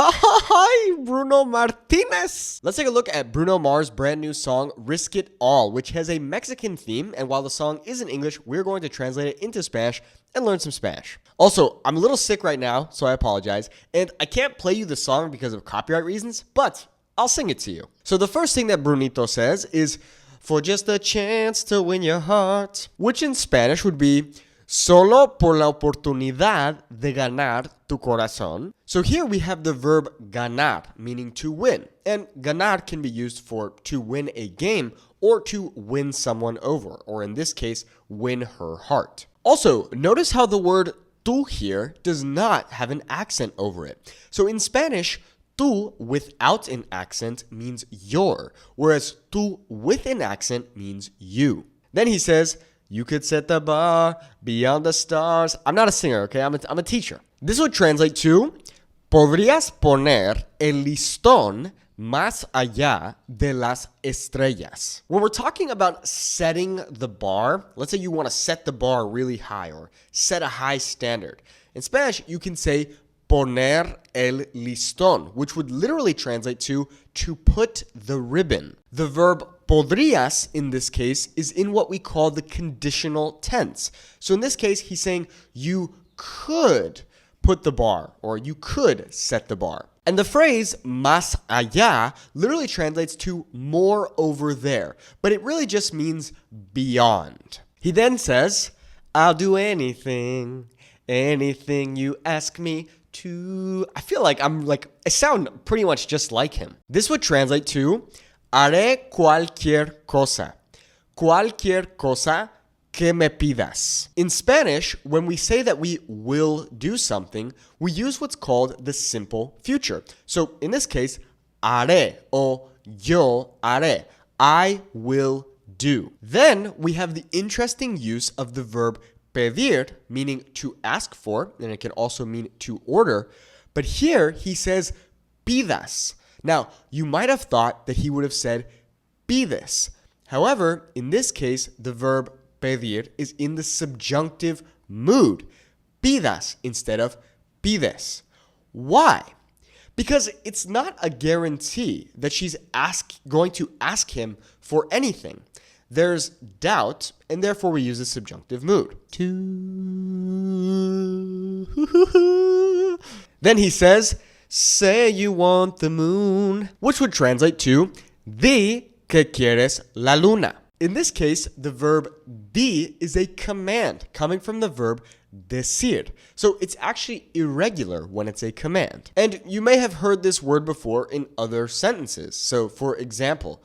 Hi, Bruno Martinez. Let's take a look at Bruno Mars' brand new song, Risk It All, which has a Mexican theme. And while the song is in English, we're going to translate it into Spanish and learn some Spanish. Also, I'm a little sick right now, so I apologize. And I can't play you the song because of copyright reasons, but I'll sing it to you. So the first thing that Brunito says is, for just a chance to win your heart, which in Spanish would be, solo por la oportunidad de ganar tu corazón. So here we have the verb ganar, meaning to win. And ganar can be used for to win a game or to win someone over, or in this case, win her heart. Also, notice how the word tu here does not have an accent over it. So in Spanish, tu without an accent means your, whereas tu with an accent means you. Then he says, you could set the bar beyond the stars. I'm not a singer, okay? I'm a teacher. This would translate to, podrías poner el listón más allá de las estrellas. When we're talking about setting the bar, let's say you want to set the bar really high or set a high standard. In Spanish, you can say poner el listón, which would literally translate to put the ribbon. The verb podrías, in this case, is in what we call the conditional tense. So in this case, he's saying you could put the bar, or you could set the bar. And the phrase más allá literally translates to more over there, but it really just means beyond. He then says, I'll do anything you ask me to. I feel like I sound pretty much just like him. This would translate to, haré cualquier cosa que me pidas. In Spanish, when we say that we will do something, we use what's called the simple future. So in this case, haré o yo haré. I will do. Then we have the interesting use of the verb pedir, meaning to ask for, and it can also mean to order. But here he says pidas. Now, you might have thought that he would have said pides. However, in this case, the verb pedir is in the subjunctive mood. Pidas instead of pides. Why? Because it's not a guarantee that she's going to ask him for anything. There's doubt, and therefore we use the subjunctive mood. Then he says, say you want the moon, which would translate to, di que quieres la luna. In this case, the verb di is a command coming from the verb decir. So it's actually irregular when it's a command. And you may have heard this word before in other sentences. So for example,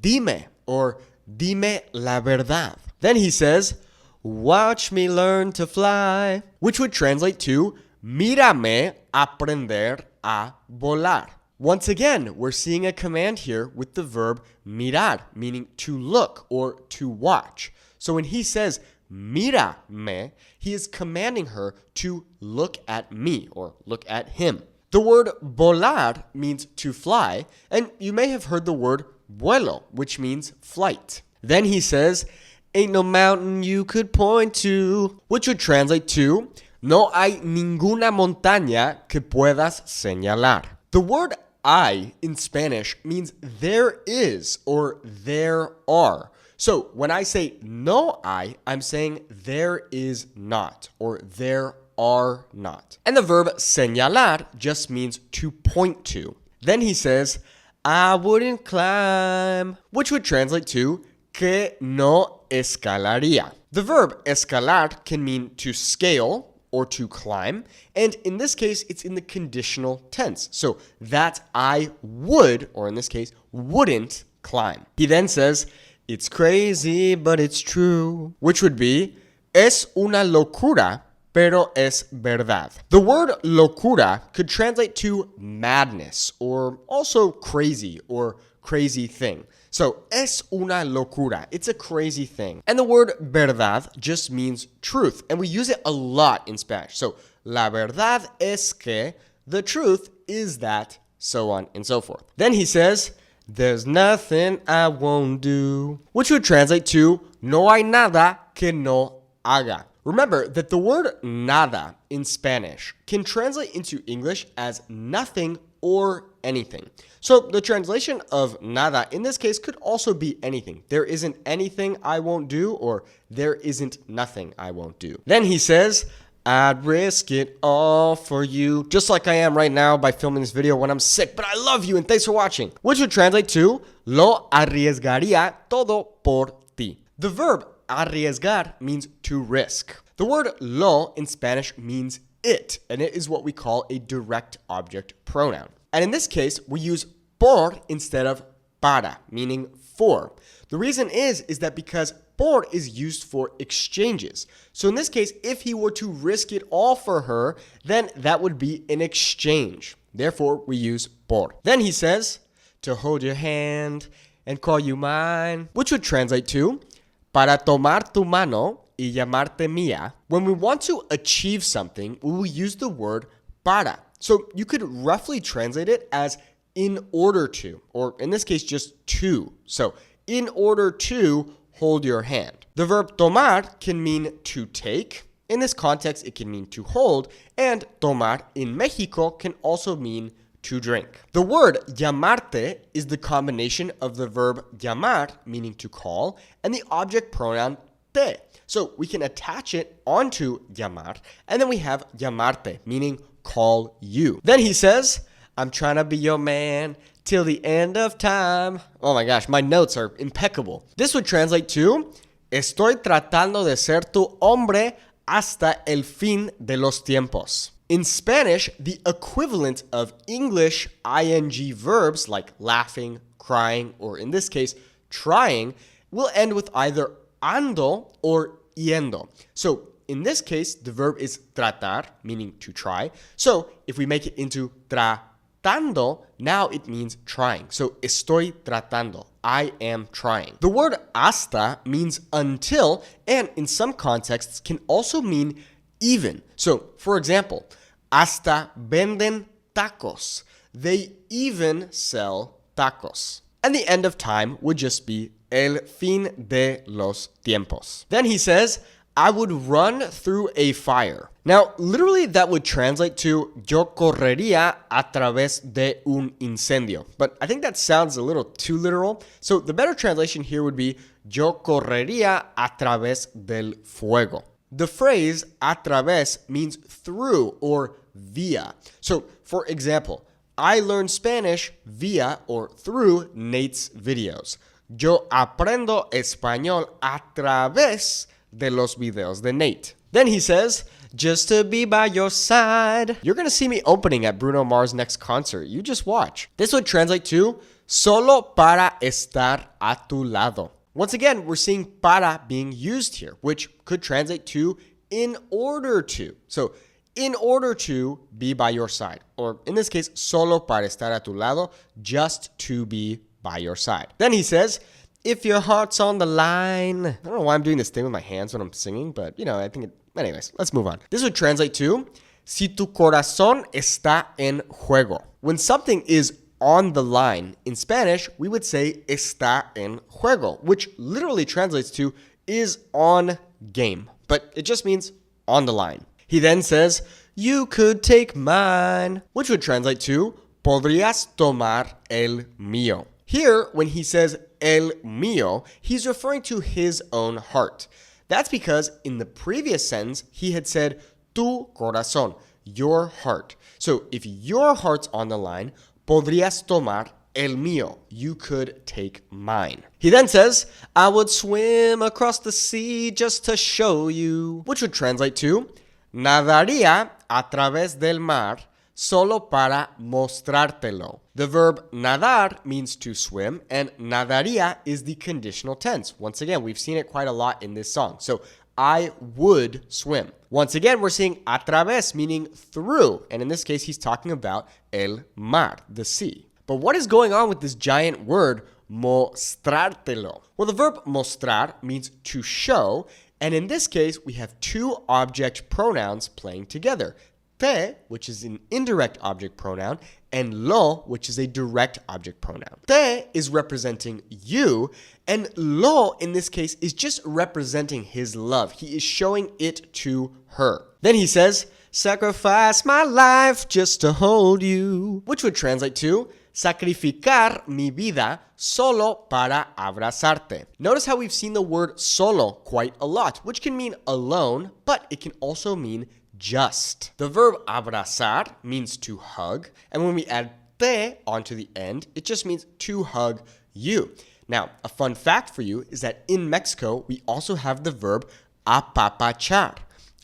dime or dime la verdad. Then he says, watch me learn to fly, which would translate to, mírame aprender a volar. Once again, we're seeing a command here with the verb mirar, meaning to look or to watch. So when he says mírame, he is commanding her to look at me or look at him. The word volar means to fly, and you may have heard the word vuelo, which means flight. Then he says, ain't no mountain you could point to, which would translate to, no hay ninguna montaña que puedas señalar. The word hay in Spanish means there is or there are. So when I say no hay, I'm saying there is not or there are not. And the verb señalar just means to point to. Then he says, I wouldn't climb, which would translate to que no escalaría. The verb escalar can mean to scale or to climb, and in this case, it's in the conditional tense. So that I would, or in this case, wouldn't climb. He then says, it's crazy, but it's true, which would be, es una locura, pero es verdad. The word locura could translate to madness, or also crazy, or crazy thing. So, es una locura. It's a crazy thing. And the word verdad just means truth. And we use it a lot in Spanish. So, la verdad es que, the truth is that, so on and so forth. Then he says, there's nothing I won't do, which would translate to, no hay nada que no haga. Remember that the word nada in Spanish can translate into English as nothing or anything. So the translation of nada in this case could also be anything. There isn't anything I won't do, or there isn't nothing I won't do. Then he says, I'd risk it all for you, just like I am right now by filming this video when I'm sick, but I love you and thanks for watching. Which would translate to, lo arriesgaría todo por ti. The verb arriesgar means to risk. The word lo in Spanish means it, and it is what we call a direct object pronoun. And in this case, we use por instead of para, meaning for. The reason is that because por is used for exchanges. So in this case, if he were to risk it all for her, then that would be an exchange. Therefore, we use por. Then he says, to hold your hand and call you mine, which would translate to, para tomar tu mano y llamarte mía. When we want to achieve something, we will use the word para. So you could roughly translate it as in order to, or in this case, just to. So in order to hold your hand. The verb tomar can mean to take. In this context, it can mean to hold. And tomar in Mexico can also mean to drink. The word llamarte is the combination of the verb llamar, meaning to call, and the object pronoun te. So we can attach it onto llamar, and then we have llamarte, meaning call you. Then he says, I'm trying to be your man till the end of time. Oh my gosh, my notes are impeccable. This would translate to, estoy tratando de ser tu hombre hasta el fin de los tiempos. In Spanish, the equivalent of English ing verbs like laughing, crying, or in this case, trying, will end with either ando or yendo. So in this case, the verb is tratar, meaning to try. So if we make it into tratando, now it means trying. So estoy tratando, I am trying. The word hasta means until, and in some contexts can also mean even. So for example, hasta venden tacos. They even sell tacos. And the end of time would just be el fin de los tiempos. Then he says, I would run through a fire. Now, literally that would translate to yo correría a través de un incendio. But I think that sounds a little too literal. So the better translation here would be yo correría a través del fuego. The phrase a través means through or via. So for example, I learned Spanish via or through Nate's videos. Yo aprendo español a través de los videos de Nate. Then he says, just to be by your side. You're going to see me opening at Bruno Mars' next concert. You just watch. This would translate to, solo para estar a tu lado. Once again, we're seeing para being used here, which could translate to in order to. So, in order to be by your side. Or in this case, solo para estar a tu lado, just to be by your side. Then he says, if your heart's on the line. I don't know why I'm doing this thing with my hands when I'm singing, but I think anyways, let's move on. This would translate to, si tu corazón está en juego. When something is on the line, in Spanish, we would say está en juego, which literally translates to is on game, but it just means on the line. He then says, you could take mine, which would translate to, podrías tomar el mío. Here, when he says el mío, he's referring to his own heart. That's because in the previous sentence, he had said tu corazón, your heart. So if your heart's on the line, podrías tomar el mío, you could take mine. He then says, I would swim across the sea just to show you, which would translate to, nadaría a través del mar solo para mostrártelo. The verb nadar means to swim, and nadaría is the conditional tense. Once again, we've seen it quite a lot in this song. So, I would swim. Once again, we're seeing a través, meaning through. And in this case, he's talking about el mar, the sea. But what is going on with this giant word, mostrártelo? Well, the verb mostrar means to show. And in this case, we have two object pronouns playing together. Te, which is an indirect object pronoun, and lo, which is a direct object pronoun. Te is representing you, and lo, in this case, is just representing his love. He is showing it to her. Then he says, sacrifice my life just to hold you, which would translate to sacrificar mi vida solo para abrazarte. Notice how we've seen the word solo quite a lot, which can mean alone, but it can also mean just. The verb abrazar means to hug, and when we add te onto the end, it just means to hug you. Now, a fun fact for you is that in Mexico, we also have the verb apapachar.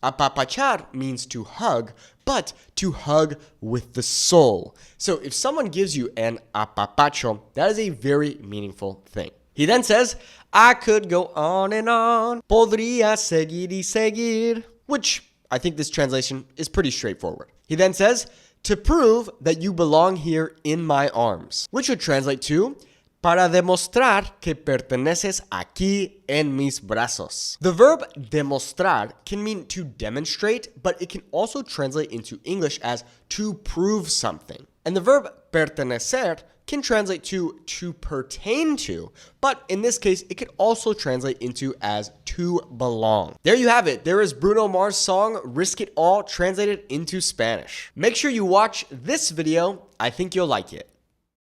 Apapachar means to hug, but to hug with the soul. So if someone gives you an apapacho, that is a very meaningful thing. He then says, I could go on and on, podría seguir y seguir, which I think this translation is pretty straightforward. He then says, to prove that you belong here in my arms, which would translate to, para demostrar que perteneces aquí en mis brazos. The verb demostrar can mean to demonstrate, but it can also translate into English as to prove something. And the verb pertenecer can translate to pertain to, but in this case, it could also translate into as to belong. There you have it. There is Bruno Mars' song, Risk It All, translated into Spanish. Make sure you watch this video. I think you'll like it.